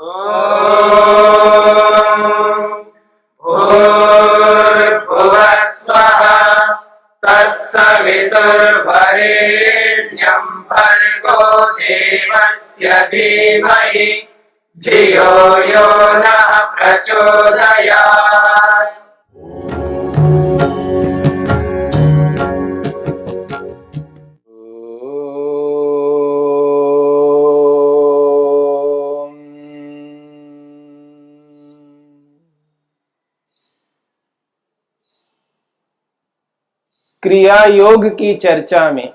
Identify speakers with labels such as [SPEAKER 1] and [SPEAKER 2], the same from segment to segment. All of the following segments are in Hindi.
[SPEAKER 1] भूर्भुवः स्वः तत्सवितुर्वरेण्यं भर्गो देवस्य धीमहि धियो यो नः प्रचोदयात्।
[SPEAKER 2] क्रिया योग की चर्चा में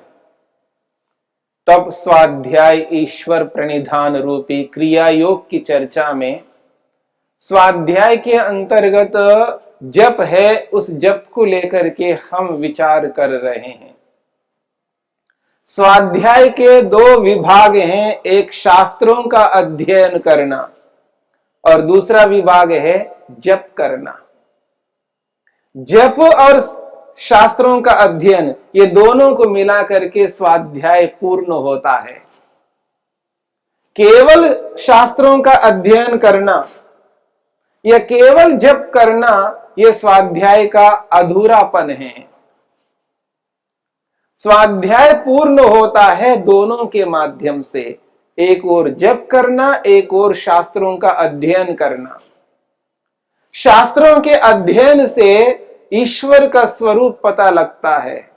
[SPEAKER 2] तप स्वाध्याय ईश्वर प्रणिधान रूपी क्रिया योग की चर्चा में स्वाध्याय के अंतर्गत जप है, उस जप को लेकर के हम विचार कर रहे हैं। स्वाध्याय के दो विभाग हैं, एक शास्त्रों का अध्ययन करना और दूसरा विभाग है जप करना। जप और शास्त्रों का अध्ययन, ये दोनों को मिला करके स्वाध्याय पूर्ण होता है। केवल शास्त्रों का अध्ययन करना या केवल जप करना, यह स्वाध्याय का अधूरापन है। स्वाध्याय पूर्ण होता है दोनों के माध्यम से, एक ओर जप करना, एक ओर शास्त्रों का अध्ययन करना। शास्त्रों के अध्ययन से ईश्वर का स्वरूप पता लगता है।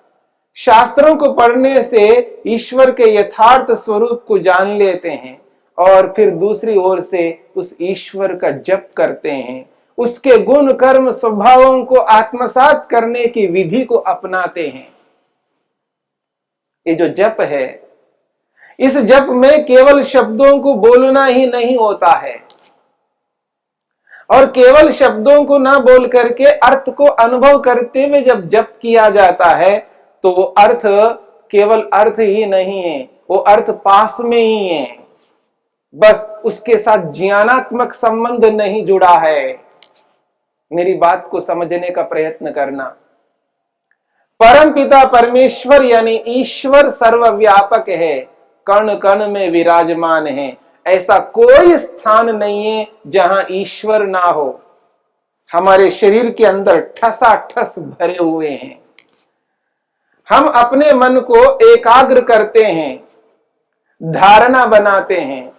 [SPEAKER 2] शास्त्रों को पढ़ने से ईश्वर के यथार्थ स्वरूप को जान लेते हैं और फिर दूसरी ओर से उस ईश्वर का जप करते हैं, उसके गुण कर्म स्वभावों को आत्मसात करने की विधि को अपनाते हैं। ये जो जप है, इस जप में केवल शब्दों को बोलना ही नहीं होता है और केवल शब्दों को ना बोल करके अर्थ को अनुभव करते हुए जब जप किया जाता है तो वो अर्थ केवल अर्थ ही नहीं है, वो अर्थ पास में ही है, बस उसके साथ ज्ञानात्मक संबंध नहीं जुड़ा है। मेरी बात को समझने का प्रयत्न करना। परम पिता परमेश्वर यानी ईश्वर सर्वव्यापक है, कण कण में विराजमान है। ऐसा कोई स्थान नहीं है जहां ईश्वर ना हो। हमारे शरीर के अंदर ठसाठस भरे हुए हैं। हम अपने मन को एकाग्र करते हैं, धारणा बनाते हैं,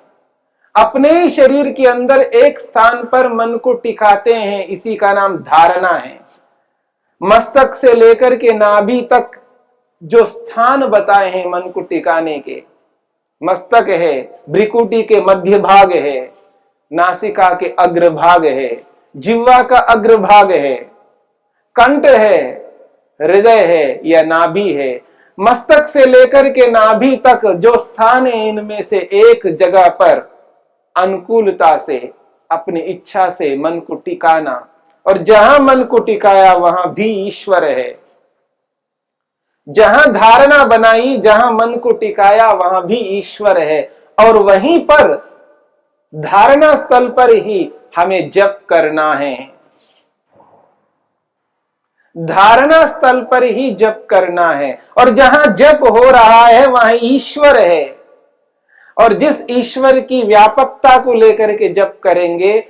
[SPEAKER 2] अपने ही शरीर के अंदर एक स्थान पर मन को टिकाते हैं, इसी का नाम धारणा है। मस्तक से लेकर के नाभि तक जो स्थान बताए हैं मन को टिकाने के, मस्तक है, भ्रिकुटी के मध्य भाग है, नासिका के अग्रभाग है, जिह्वा का अग्रभाग है, कंठ है, हृदय है या नाभि है। मस्तक से लेकर के नाभि तक जो स्थान है, इनमें से एक जगह पर अनुकूलता से, अपनी इच्छा से मन को टिकाना, और जहां मन को टिकाया वहां भी ईश्वर है। जहां धारणा बनाई, जहां मन को टिकाया वहां भी ईश्वर है, और वहीं पर धारणा स्थल पर ही हमें जप करना है। धारणा स्थल पर ही जप करना है, और जहां जप हो रहा है वहां ईश्वर है। और जिस ईश्वर की व्यापकता को लेकर के जप करेंगे,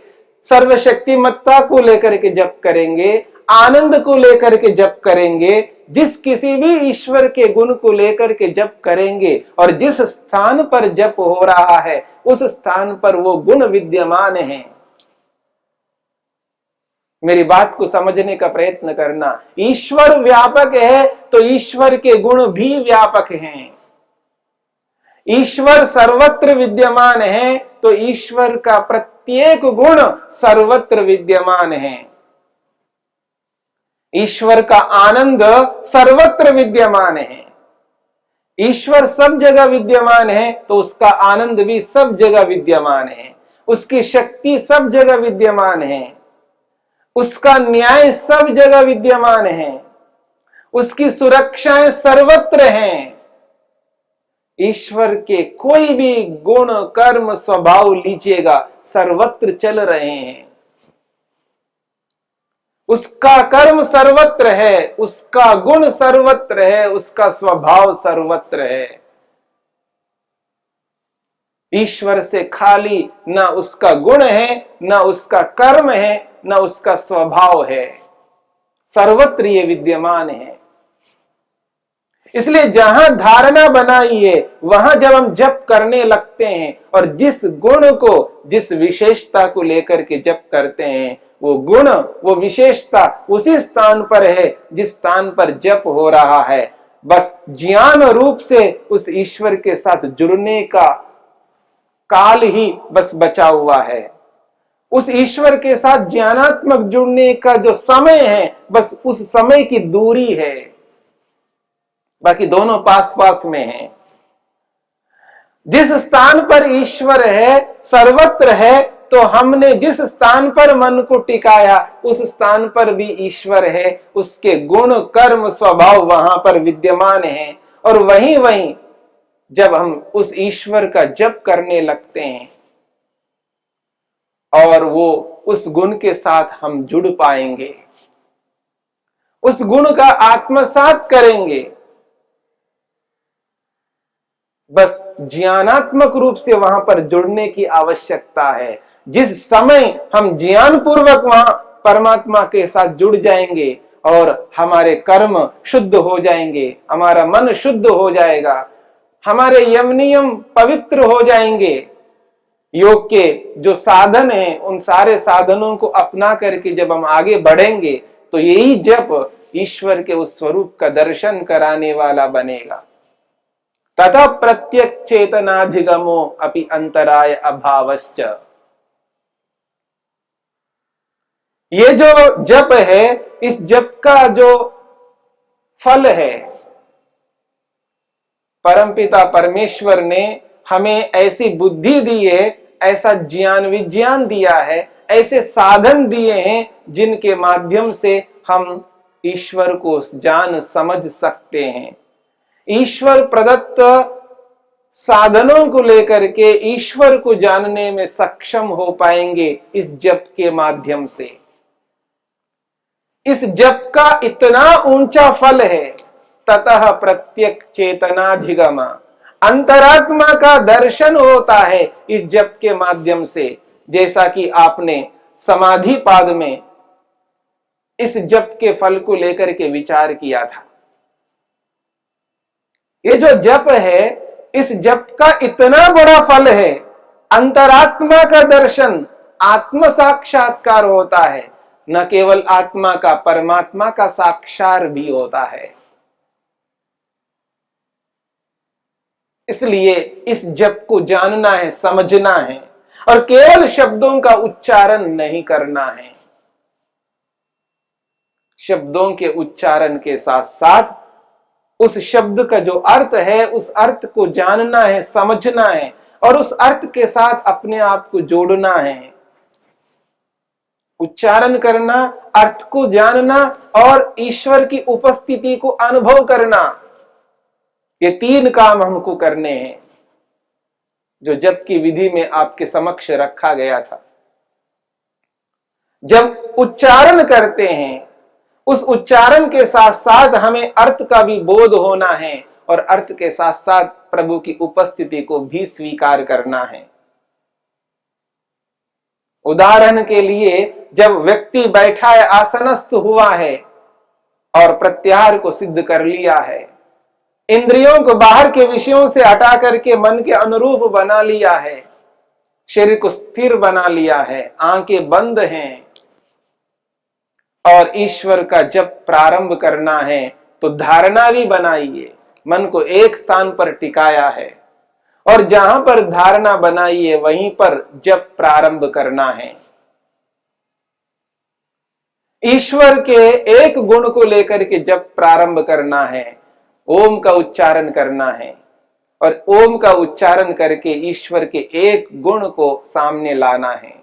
[SPEAKER 2] सर्वशक्तिमत्ता को लेकर के जप करेंगे, आनंद को लेकर के जप करेंगे, जिस किसी भी ईश्वर के गुण को लेकर के जप करेंगे और जिस स्थान पर जप हो रहा है उस स्थान पर वो गुण विद्यमान है। मेरी बात को समझने का प्रयत्न करना। ईश्वर व्यापक है तो ईश्वर के गुण भी व्यापक हैं। ईश्वर सर्वत्र विद्यमान है तो ईश्वर का प्रत्येक गुण सर्वत्र विद्यमान है। ईश्वर का आनंद सर्वत्र विद्यमान है। ईश्वर सब जगह विद्यमान है तो उसका आनंद भी सब जगह विद्यमान है। उसकी शक्ति सब जगह विद्यमान है। उसका न्याय सब जगह विद्यमान है। उसकी सुरक्षाएं सर्वत्र हैं। ईश्वर के कोई भी गुण कर्म स्वभाव लीजिएगा, सर्वत्र चल रहे हैं। उसका कर्म सर्वत्र है, उसका गुण सर्वत्र है, उसका स्वभाव सर्वत्र है। ईश्वर से खाली न उसका गुण है, न उसका कर्म है, न उसका स्वभाव है, सर्वत्र ये विद्यमान है। इसलिए जहां धारणा बनाई है वहां जब हम जप करने लगते हैं और जिस गुण को, जिस विशेषता को लेकर के जप करते हैं, वो गुण, वो विशेषता उसी स्थान पर है जिस स्थान पर जप हो रहा है। बस ज्ञान रूप से उस ईश्वर के साथ जुड़ने का काल ही बस बचा हुआ है। उस ईश्वर के साथ ज्ञानात्मक जुड़ने का जो समय है, बस उस समय की दूरी है, बाकी दोनों पास पास में हैं। जिस स्थान पर ईश्वर है, सर्वत्र है, तो हमने जिस स्थान पर मन को टिकाया उस स्थान पर भी ईश्वर है, उसके गुण कर्म स्वभाव वहां पर विद्यमान है। और वहीं वहीं जब हम उस ईश्वर का जप करने लगते हैं और वो उस गुण के साथ हम जुड़ पाएंगे, उस गुण का आत्मसात करेंगे। बस ज्ञानात्मक रूप से वहां पर जुड़ने की आवश्यकता है। जिस समय हम ज्ञान पूर्वक वहां परमात्मा के साथ जुड़ जाएंगे और हमारे कर्म शुद्ध हो जाएंगे, हमारा मन शुद्ध हो जाएगा, हमारे यम नियम पवित्र हो जाएंगे, योग के जो साधन हैं उन सारे साधनों को अपना करके जब हम आगे बढ़ेंगे तो यही जप ईश्वर के उस स्वरूप का दर्शन कराने वाला बनेगा। तथा प्रत्यक चेतनाधिगमो अपि अंतराय अभावश्च। ये जो जप है, इस जप का जो फल है, परमपिता परमेश्वर ने हमें ऐसी बुद्धि दी है, ऐसा ज्ञान विज्ञान दिया है, ऐसे साधन दिए हैं जिनके माध्यम से हम ईश्वर को जान समझ सकते हैं। ईश्वर प्रदत्त साधनों को लेकर के ईश्वर को जानने में सक्षम हो पाएंगे इस जप के माध्यम से। इस जप का इतना ऊंचा फल है, ततः प्रत्यक चेतनाधिगम, अंतरात्मा का दर्शन होता है इस जप के माध्यम से। जैसा कि आपने समाधि पाद में इस जप के फल को लेकर के विचार किया था। ये जो जप है, इस जप का इतना बड़ा फल है, अंतरात्मा का दर्शन, आत्म साक्षात्कार होता है। न केवल आत्मा का, परमात्मा का साक्षात भी होता है। इसलिए इस जप को जानना है, समझना है और केवल शब्दों का उच्चारण नहीं करना है। शब्दों के उच्चारण के साथ साथ उस शब्द का जो अर्थ है, उस अर्थ को जानना है, समझना है और उस अर्थ के साथ अपने आप को जोड़ना है। उच्चारण करना, अर्थ को जानना और ईश्वर की उपस्थिति को अनुभव करना, ये तीन काम हमको करने हैं जो जप की विधि में आपके समक्ष रखा गया था। जब उच्चारण करते हैं, उस उच्चारण के साथ साथ हमें अर्थ का भी बोध होना है और अर्थ के साथ साथ प्रभु की उपस्थिति को भी स्वीकार करना है। उदाहरण के लिए, जब व्यक्ति बैठा है, आसनस्थ हुआ है और प्रत्याहार को सिद्ध कर लिया है, इंद्रियों को बाहर के विषयों से हटा करके मन के अनुरूप बना लिया है, शरीर को स्थिर बना लिया है, आंखें बंद हैं और ईश्वर का जप प्रारंभ करना है, तो धारणा भी बनाइए, मन को एक स्थान पर टिकाया है और जहां पर धारणा बनाई है वहीं पर जप प्रारंभ करना है। ईश्वर के एक गुण को लेकर के जप प्रारंभ करना है, ओम का उच्चारण करना है और ओम का उच्चारण करके ईश्वर के एक गुण को सामने लाना है।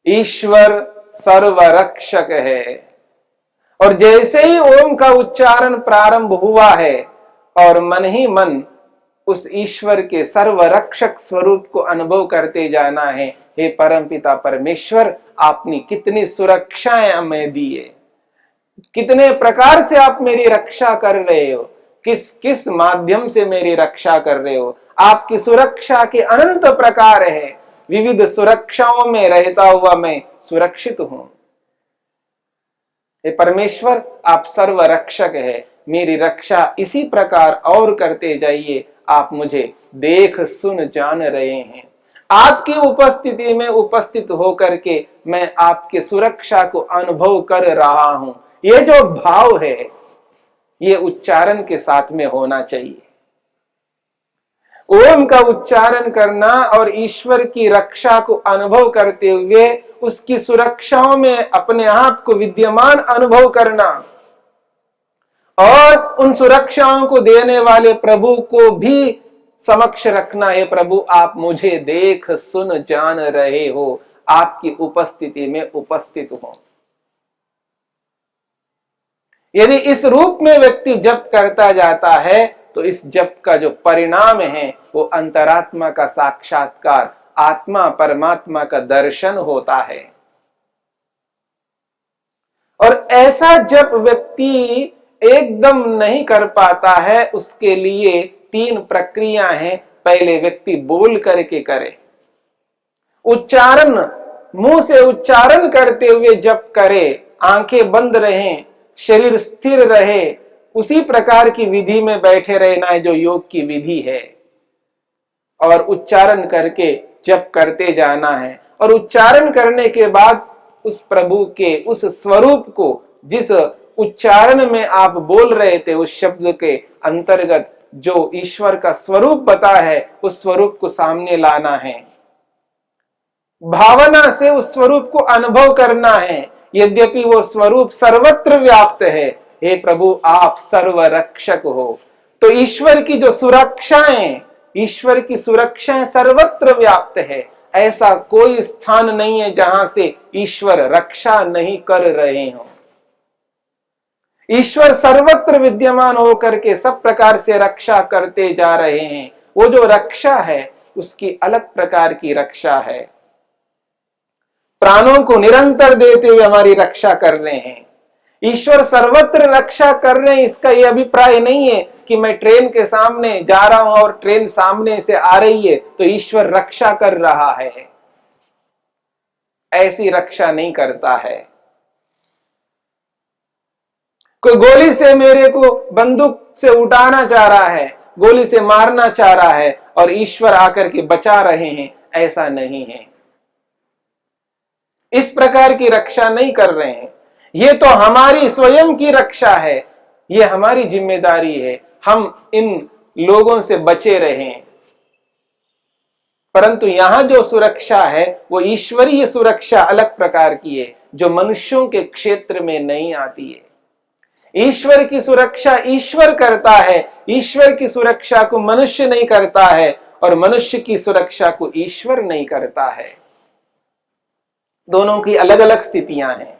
[SPEAKER 2] ईश्वर सर्वरक्षक है और जैसे ही ओम का उच्चारण प्रारंभ हुआ है और मन ही मन उस ईश्वर के सर्वरक्षक स्वरूप को अनुभव करते जाना है। हे परमपिता परमेश्वर, आपने कितनी सुरक्षाएं हमें दी है, कितने प्रकार से आप मेरी रक्षा कर रहे हो, किस किस माध्यम से मेरी रक्षा कर रहे हो। आपकी सुरक्षा के अनंत प्रकार है। विविध सुरक्षाओं में रहता हुआ मैं सुरक्षित हूं। हे परमेश्वर, आप सर्व रक्षक है, मेरी रक्षा इसी प्रकार और करते जाइए। आप मुझे देख सुन जान रहे हैं। आपकी उपस्थिति में उपस्थित होकर के मैं आपकी सुरक्षा को अनुभव कर रहा हूं। ये जो भाव है, ये उच्चारण के साथ में होना चाहिए। ओम का उच्चारण करना और ईश्वर की रक्षा को अनुभव करते हुए उसकी सुरक्षाओं में अपने आप को विद्यमान अनुभव करना और उन सुरक्षाओं को देने वाले प्रभु को भी समक्ष रखना है। प्रभु, आप मुझे देख सुन जान रहे हो, आपकी उपस्थिति में उपस्थित हो। यदि इस रूप में व्यक्ति जप करता जाता है तो इस जप का जो परिणाम है वो अंतरात्मा का साक्षात्कार, आत्मा परमात्मा का दर्शन होता है। और ऐसा जप व्यक्ति एकदम नहीं कर पाता है, उसके लिए 3 प्रक्रिया हैं। पहले व्यक्ति बोल करके करे, उच्चारण मुंह से उच्चारण करते हुए जप करे, आंखें बंद रहें, शरीर स्थिर रहे, उसी प्रकार की विधि में बैठे रहना है जो योग की विधि है। और उच्चारण करके जप करते जाना है। और उच्चारण करने के बाद उस प्रभु के उस स्वरूप को, जिस उच्चारण में आप बोल रहे थे, उस शब्द के अंतर्गत जो ईश्वर का स्वरूप बता है, उस स्वरूप को सामने लाना है। भावना से उस स्वरूप को अनुभव करना है। यद्यपि वो स्वरूप सर्वत्र व्याप्त है। हे प्रभु, आप सर्व रक्षक हो। तो ईश्वर की जो सुरक्षाएं, ईश्वर की सुरक्षाएं सर्वत्र व्याप्त है। ऐसा कोई स्थान नहीं है जहां से ईश्वर रक्षा नहीं कर रहे हो। ईश्वर सर्वत्र विद्यमान होकर के सब प्रकार से रक्षा करते जा रहे हैं। वो जो रक्षा है उसकी अलग प्रकार की रक्षा है। प्राणों को निरंतर देते हुए हमारी रक्षा कर रहे हैं। ईश्वर सर्वत्र रक्षा कर रहे हैं, इसका यह अभिप्राय नहीं है कि मैं ट्रेन के सामने जा रहा हूं और ट्रेन सामने से आ रही है तो ईश्वर रक्षा कर रहा है। ऐसी रक्षा नहीं करता है। कोई गोली से मेरे को बंदूक से उठाना चाह रहा है, गोली से मारना चाह रहा है और ईश्वर आकर के बचा रहे हैं, ऐसा नहीं है। इस प्रकार की रक्षा नहीं कर रहे हैं। ये तो हमारी स्वयं की रक्षा है, ये हमारी जिम्मेदारी है। हम इन लोगों से बचे रहें। परंतु यहां जो सुरक्षा है वो ईश्वरीय सुरक्षा अलग प्रकार की है, जो मनुष्यों के क्षेत्र में नहीं आती है। ईश्वर की सुरक्षा ईश्वर करता है, ईश्वर की सुरक्षा को मनुष्य नहीं करता है और मनुष्य की सुरक्षा को ईश्वर नहीं करता है। दोनों की अलग अलग स्थितियां हैं।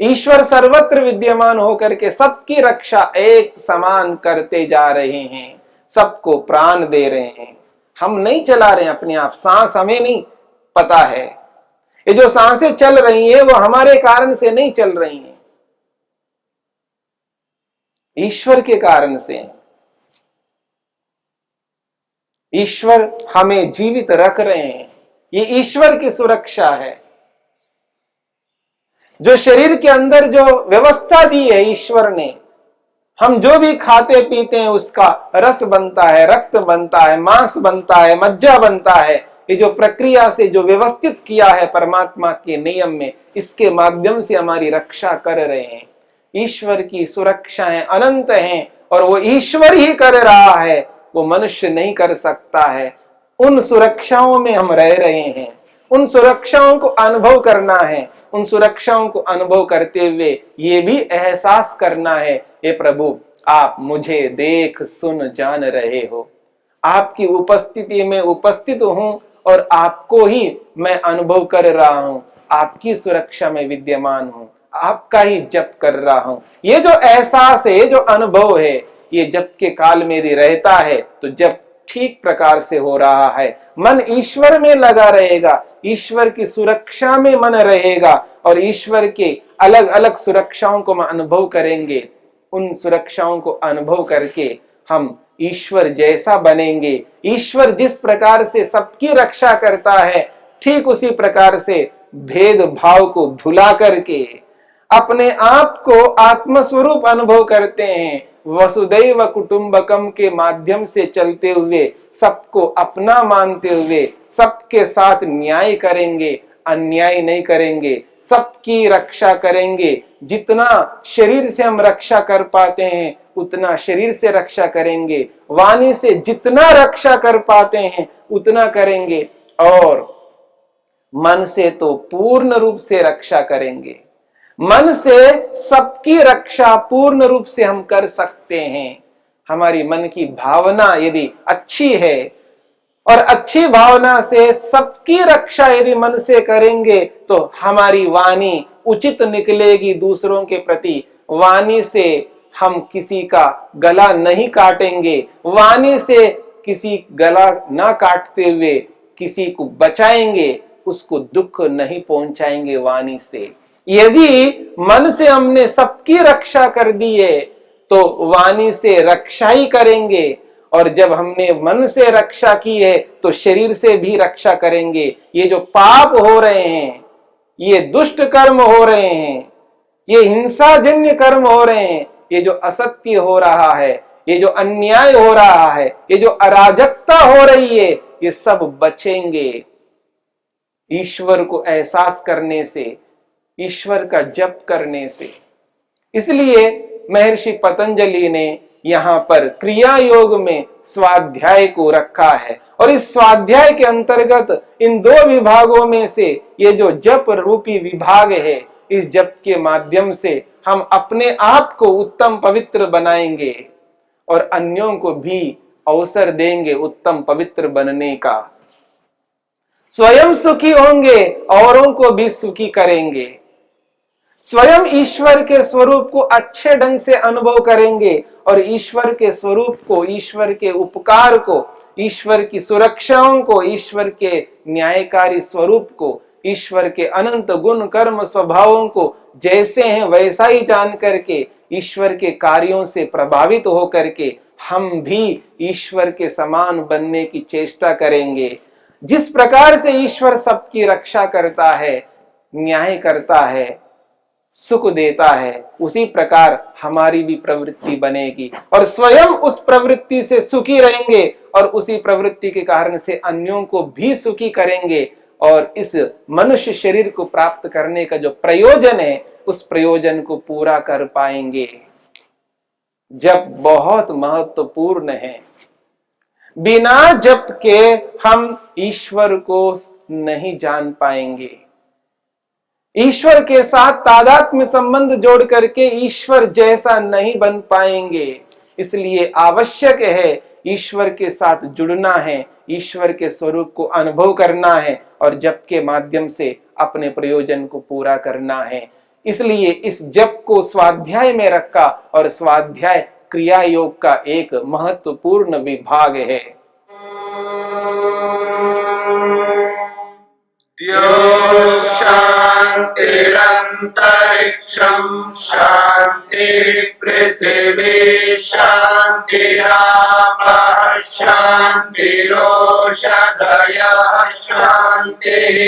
[SPEAKER 2] ईश्वर सर्वत्र विद्यमान होकर के सबकी रक्षा एक समान करते जा रहे हैं, सबको प्राण दे रहे हैं। हम नहीं चला रहे हैं अपने आप, सांस हमें नहीं पता है। ये जो सांसें चल रही हैं वो हमारे कारण से नहीं चल रही हैं, ईश्वर के कारण से। ईश्वर हमें जीवित रख रहे हैं, ये ईश्वर की सुरक्षा है। जो शरीर के अंदर जो व्यवस्था दी है ईश्वर ने, हम जो भी खाते पीते हैं उसका रस बनता है, रक्त बनता है, मांस बनता है, मज्जा बनता है। ये जो प्रक्रिया से जो व्यवस्थित किया है परमात्मा के नियम में, इसके माध्यम से हमारी रक्षा कर रहे हैं। ईश्वर की सुरक्षाएं अनंत हैं और वो ईश्वर ही कर रहा है, वो मनुष्य नहीं कर सकता है। उन सुरक्षाओं में हम रह रहे हैं, उन सुरक्षाओं को अनुभव करना है। उन सुरक्षाओं को अनुभव करते हुए ये भी एहसास करना है, हे प्रभु, आप मुझे देख सुन जान रहे हो। आपकी उपस्थिति में उपस्थित हूं और आपको ही मैं अनुभव कर रहा हूं। आपकी सुरक्षा में विद्यमान हूं, आपका ही जप कर रहा हूं। ये जो एहसास है, जो अनुभव है, ये जप के काल में यदि रहता है तो जप ठीक प्रकार से हो रहा है। मन ईश्वर में लगा रहेगा, ईश्वर की सुरक्षा में मन रहेगा और ईश्वर के अलग अलग सुरक्षाओं को हम अनुभव करेंगे। उन सुरक्षाओं को अनुभव करके हम ईश्वर जैसा बनेंगे। ईश्वर जिस प्रकार से सबकी रक्षा करता है, ठीक उसी प्रकार से भेदभाव को भुला करके अपने आप को आत्मस्वरूप अनुभव करते हैं। वसुदैव कुटुंबकम के माध्यम से चलते हुए, सबको अपना मानते हुए सबके साथ न्याय करेंगे, अन्याय नहीं करेंगे, सबकी रक्षा करेंगे। जितना शरीर से हम रक्षा कर पाते हैं उतना शरीर से रक्षा करेंगे, वाणी से जितना रक्षा कर पाते हैं उतना करेंगे, और मन से तो पूर्ण रूप से रक्षा करेंगे। मन से सबकी रक्षा पूर्ण रूप से हम कर सकते हैं। हमारी मन की भावना यदि अच्छी है और अच्छी भावना से सबकी रक्षा यदि मन से करेंगे तो हमारी वाणी उचित निकलेगी दूसरों के प्रति। वाणी से हम किसी का गला नहीं काटेंगे, वाणी से किसी गला ना काटते हुए किसी को बचाएंगे, उसको दुख नहीं पहुंचाएंगे वाणी से। यदि मन से हमने सबकी रक्षा कर दी है तो वाणी से रक्षा ही करेंगे, और जब हमने मन से रक्षा की है तो शरीर से भी रक्षा करेंगे। ये जो पाप हो रहे हैं, ये दुष्ट कर्म हो रहे हैं, ये हिंसाजन्य कर्म हो रहे हैं, ये जो असत्य हो रहा है, ये जो अन्याय हो रहा है, ये जो अराजकता हो रही है, ये सब बचेंगे ईश्वर को एहसास करने से, ईश्वर का जप करने से। इसलिए महर्षि पतंजलि ने यहाँ पर क्रिया योग में स्वाध्याय को रखा है, और इस स्वाध्याय के अंतर्गत इन दो विभागों में से ये जो जप रूपी विभाग है, इस जप के माध्यम से हम अपने आप को उत्तम पवित्र बनाएंगे और अन्यों को भी अवसर देंगे उत्तम पवित्र बनने का। स्वयं सुखी होंगे, औरों को भी सुखी करेंगे। स्वयं ईश्वर के स्वरूप को अच्छे ढंग से अनुभव करेंगे और ईश्वर के स्वरूप को, ईश्वर के उपकार को, ईश्वर की सुरक्षाओं को, ईश्वर के न्यायकारी स्वरूप को, ईश्वर के अनंत गुण कर्म स्वभावों को जैसे हैं वैसा ही जान करके, ईश्वर के कार्यों से प्रभावित हो करके हम भी ईश्वर के समान बनने की चेष्टा करेंगे। जिस प्रकार से ईश्वर सबकी रक्षा करता है, न्याय करता है, सुख देता है, उसी प्रकार हमारी भी प्रवृत्ति बनेगी और स्वयं उस प्रवृत्ति से सुखी रहेंगे और उसी प्रवृत्ति के कारण से अन्यों को भी सुखी करेंगे, और इस मनुष्य शरीर को प्राप्त करने का जो प्रयोजन है उस प्रयोजन को पूरा कर पाएंगे। जप बहुत महत्वपूर्ण है। बिना जप के हम ईश्वर को नहीं जान पाएंगे। ईश्वर के साथ तादात्म्य संबंध जोड़ करके ईश्वर जैसा नहीं बन पाएंगे। इसलिए आवश्यक है ईश्वर के साथ जुड़ना है, ईश्वर के स्वरूप को अनुभव करना है और जप के माध्यम से अपने प्रयोजन को पूरा करना है। इसलिए इस जप को स्वाध्याय में रखा, और स्वाध्याय क्रिया योग का एक महत्वपूर्ण विभाग है।
[SPEAKER 1] शांतिरंतरिक्षं शांति पृथिवी शांतिरापः शांतिरोषधयः शांतिः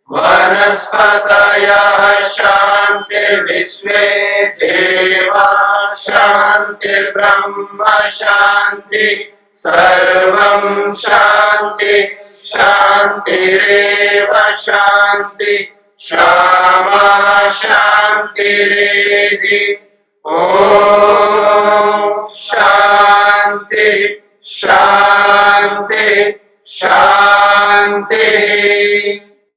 [SPEAKER 1] वनस्पतयः शांतिर्विश्वे देवाः शांतिर्ब्रह्म शांति सर्वं शांति शांतिरेव शांति क्षमा शांतिरेधि। ओम शांति शांति शांति।